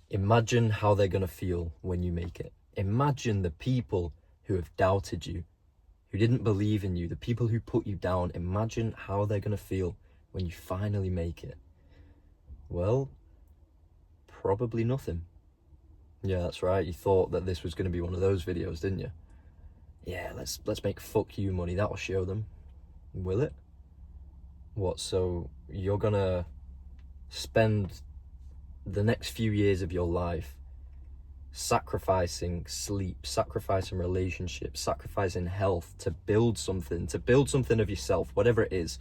Imagine how they're going to feel when you make it. Imagine the people who have doubted you, who didn't believe in you, the people who put you down. Imagine how they're going to feel when you finally make it. Well, probably nothing. Yeah, that's right. You thought that this was going to be one of those videos, didn't you? Yeah, let's make fuck you money. That'll show them. Will it? What, so you're gonna spend the next few years of your life sacrificing sleep, sacrificing relationships, sacrificing health to build something of yourself, whatever it is,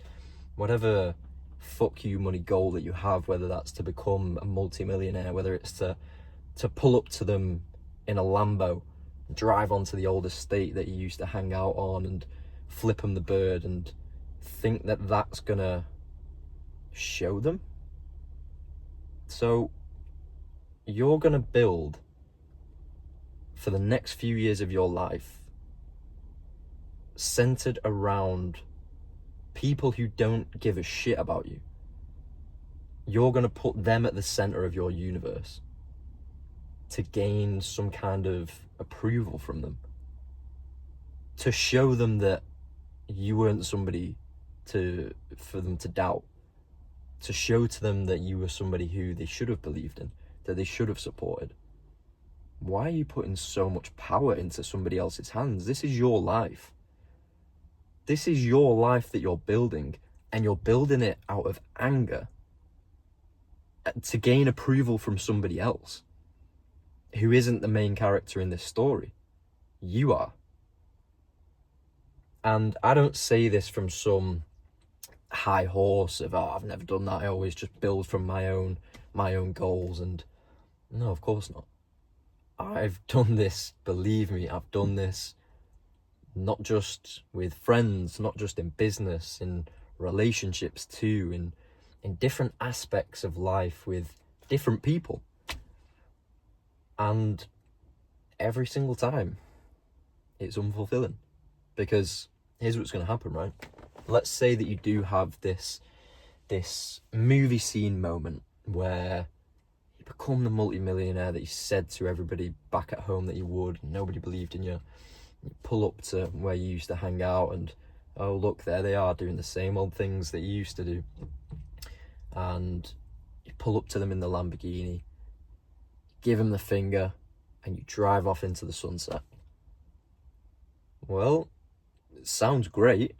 whatever fuck you money goal that you have, whether that's to become a multi-millionaire, whether it's to pull up to them in a Lambo, drive onto the old estate that you used to hang out on and flip them the bird and think that that's gonna show them. So you're gonna build for the next few years of your life centered around people who don't give a shit about you. You're gonna put them at the center of your universe to gain some kind of approval from them, to show them that you weren't somebody for them to doubt, to show to them that you were somebody who they should have believed in, that they should have supported. Why are you putting so much power into somebody else's hands? This is your life. This is your life that you're building, and you're building it out of anger to gain approval from somebody else who isn't the main character in this story. You are. And I don't say this from some high horse of, oh, I've never done that, I always just build from my own goals. And no, of course not. I've done this, believe me, I've done this not just with friends, not just in business, in relationships too, in different aspects of life with different people. And every single time it's unfulfilling, because here's what's going to happen, right? Let's say that you do have this movie scene moment where you become the multi-millionaire that you said to everybody back at home that you would, and nobody believed in you. You pull up to where you used to hang out and, oh look, there they are doing the same old things that you used to do. And you pull up to them in the Lamborghini, give them the finger, and you drive off into the sunset. Well, it sounds great,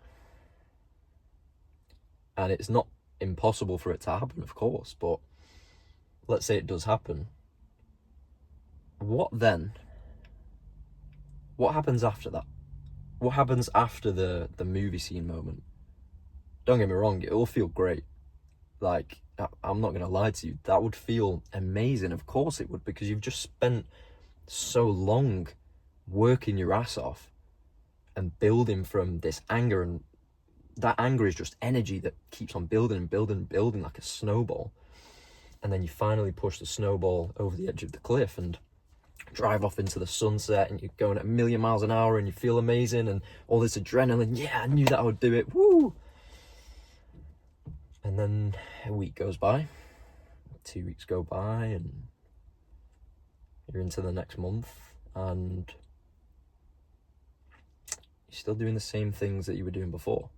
and it's not impossible for it to happen, of course, but let's say it does happen. What then? What happens after that? What happens after the movie scene moment? Don't get me wrong, it will feel great. Like, I'm not going to lie to you, that would feel amazing. Of course it would, because you've just spent so long working your ass off and building from this anger, and that anger is just energy that keeps on building and building and building like a snowball. And then you finally push the snowball over the edge of the cliff and drive off into the sunset, and you're going at 1,000,000 miles an hour and you feel amazing and all this adrenaline. Yeah, I knew that I would do it. Woo! And then a week goes by, 2 weeks go by, and you're into the next month, and you're still doing the same things that you were doing before.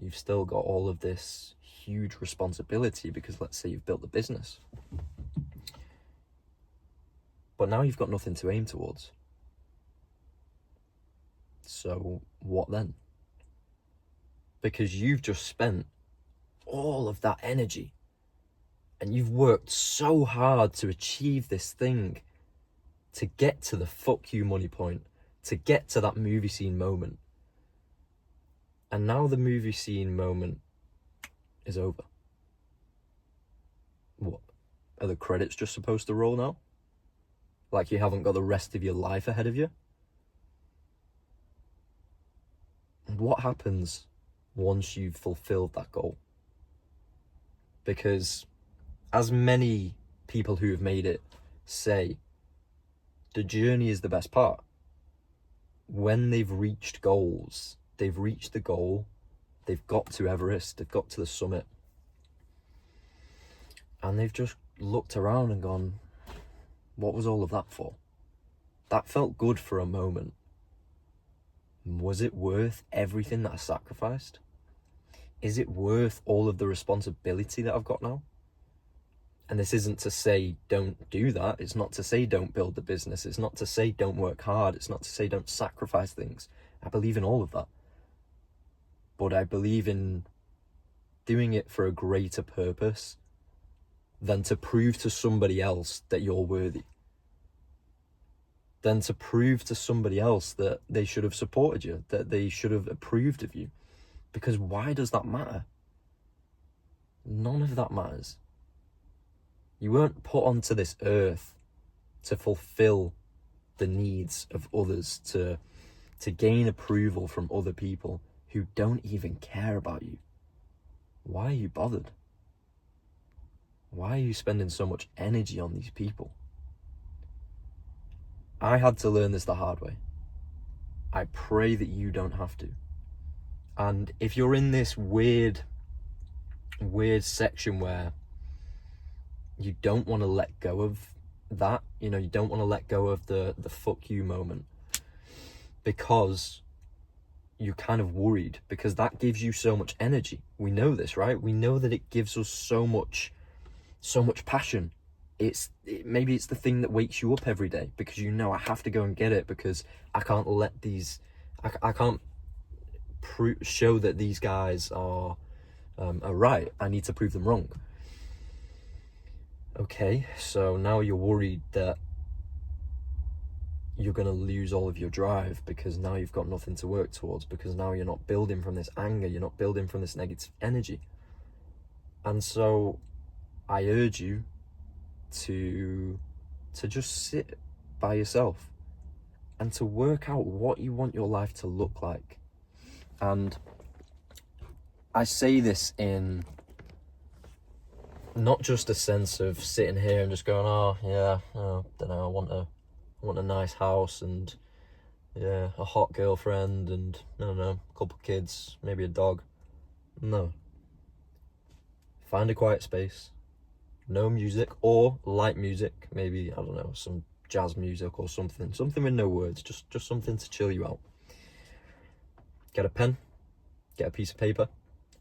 You've still got all of this huge responsibility because, let's say, you've built the business. But now you've got nothing to aim towards. So what then? Because you've just spent all of that energy and you've worked so hard to achieve this thing, to get to the fuck you money point, to get to that movie scene moment. And now the movie scene moment is over. What? Are the credits just supposed to roll now? Like you haven't got the rest of your life ahead of you? And what happens once you've fulfilled that goal? Because as many people who have made it say, the journey is the best part. When they've reached goals, they've reached the goal, they've got to Everest, they've got to the summit, and they've just looked around and gone, what was all of that for? That felt good for a moment. Was it worth everything that I sacrificed? Is it worth all of the responsibility that I've got now? And this isn't to say don't do that. It's not to say don't build the business. It's not to say don't work hard. It's not to say don't sacrifice things. I believe in all of that. But I believe in doing it for a greater purpose than to prove to somebody else that you're worthy. Than to prove to somebody else that they should have supported you, that they should have approved of you. Because why does that matter? None of that matters. You weren't put onto this earth to fulfill the needs of others, to gain approval from other people who don't even care about you. Why are you bothered? Why are you spending so much energy on these people? I had to learn this the hard way. I pray that you don't have to. And if you're in this weird section where you don't want to let go of that, you don't want to let go of the fuck you moment because you're kind of worried, because that gives you so much energy. We know this, right? We know that it gives us so much passion. Maybe it's the thing that wakes you up every day, because I have to go and get it, because I can't let these, I can't show that these guys are right. I need to prove them wrong. Okay, so now you're worried that you're going to lose all of your drive, because now you've got nothing to work towards, because now you're not building from this anger, you're not building from this negative energy. And so I urge you to just sit by yourself and to work out what you want your life to look like. And I say this in not just a sense of sitting here and just going, don't know, I want a nice house and a hot girlfriend and I don't know, a couple kids, maybe a dog. No. Find a quiet space, no music or light music, maybe, I don't know, some jazz music or something with no words, just something to chill you out. Get a pen, get a piece of paper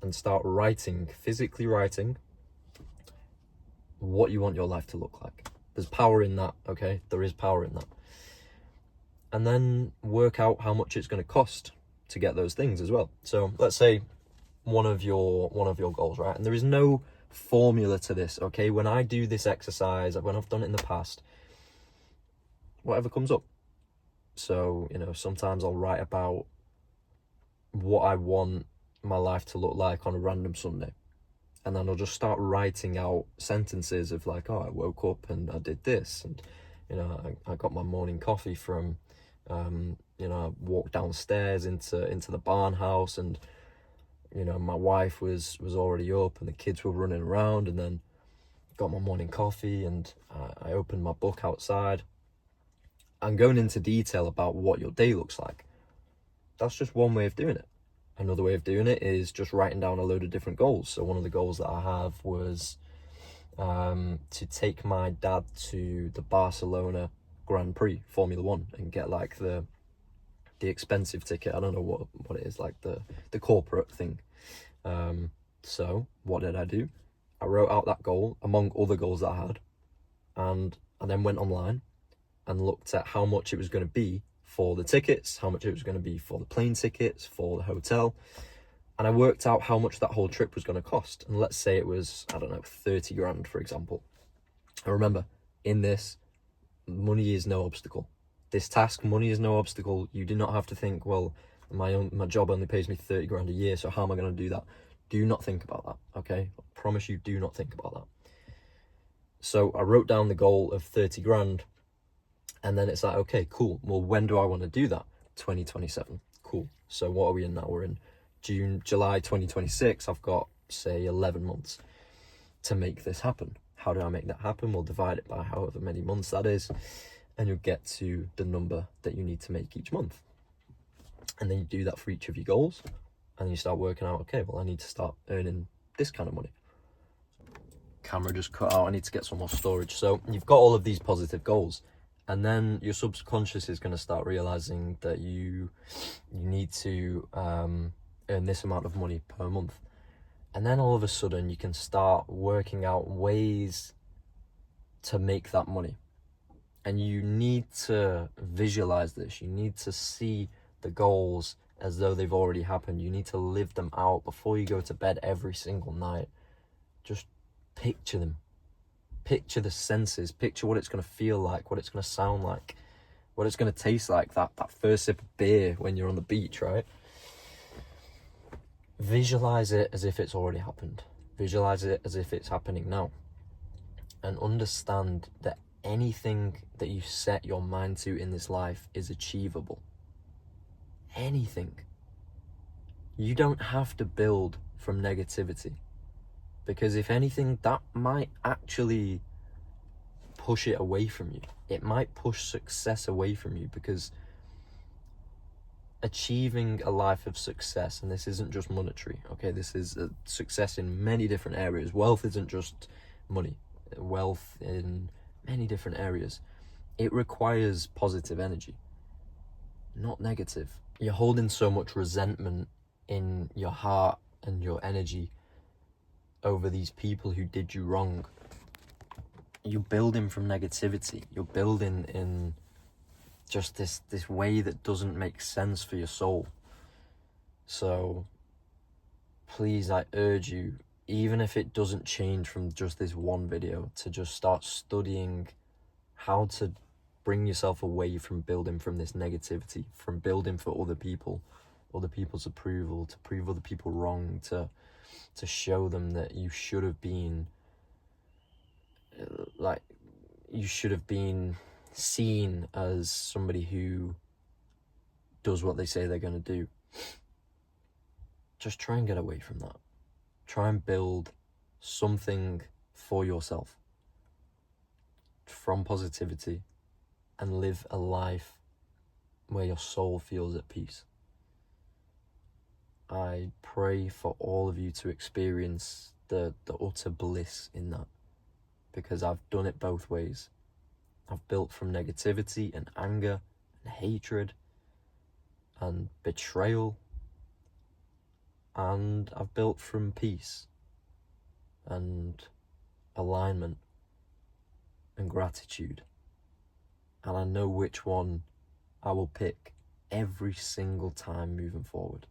and start physically writing what you want your life to look like. There's power in that, okay? There is power in that. And then work out how much it's going to cost to get those things as well. So let's say one of your goals, right? And there is no formula to this, okay? When I do this exercise, when I've done it in the past, whatever comes up. So, sometimes I'll write about what I want my life to look like on a random Sunday. And then I'll just start writing out sentences of like, I woke up and I did this. And, I got my morning coffee from, I walked downstairs into the barn house and, my wife was already up and the kids were running around, and then got my morning coffee and I opened my book outside. I'm going into detail about what your day looks like. That's just one way of doing it. Another way of doing it is just writing down a load of different goals. So one of the goals that I have was to take my dad to the Barcelona Grand Prix Formula One and get like the expensive ticket. I don't know what it is, like the corporate thing. So what did I do? I wrote out that goal among other goals that I had, and I then went online and looked at how much it was going to be for the tickets, how much it was going to be for the plane tickets, for the hotel. And I worked out how much that whole trip was going to cost. And let's say it was, 30 grand, for example. And remember, in this, money is no obstacle. This task, money is no obstacle. You do not have to think, well, my job only pays me 30 grand a year, so how am I going to do that? Do not think about that, okay? I promise you, do not think about that. So I wrote down the goal of 30 grand. And then it's like, okay, cool. Well, when do I want to do that? 2027. Cool. So what are we in now? We're in July 2026. I've got, say, 11 months to make this happen. How do I make that happen? We'll divide it by however many months that is, and you'll get to the number that you need to make each month. And then you do that for each of your goals, and you start working out, okay, well, I need to start earning this kind of money. camera just cut out. I need to get some more storage. So you've got all of these positive goals, and then your subconscious is going to start realizing that you need to earn this amount of money per month. And then all of a sudden you can start working out ways to make that money. And you need to visualize this. You need to see the goals as though they've already happened. You need to live them out before you go to bed every single night. Just picture them. Picture the senses. Picture what it's going to feel like, what it's going to sound like, what it's going to taste like, that first sip of beer when you're on the beach, right? Visualize it as if it's already happened. Visualize it as if it's happening now. And understand that anything that you set your mind to in this life is achievable. Anything. You don't have to build from negativity, because if anything, that might actually push it away from you. It might push success away from you, because achieving a life of success, and this isn't just monetary, okay, this is a success in many different areas. Wealth isn't just money. Wealth in many different areas. It requires positive energy, not negative. You're holding so much resentment in your heart and your energy over these people who did you wrong. You're building from negativity. You're building in just this way that doesn't make sense for your soul. So please, I urge you, even if it doesn't change from just this one video, to just start studying how to bring yourself away from building from this negativity, from building for other people, other people's approval, to prove other people wrong, to show them that you should have been, you should have been seen as somebody who does what they say they're going to do. Just try and get away from that. Try and build something for yourself from positivity, and live a life where your soul feels at peace. I pray for all of you to experience the utter bliss in that, because I've done it both ways. I've built from negativity and anger and hatred and betrayal, and I've built from peace and alignment and gratitude. And I know which one I will pick every single time moving forward.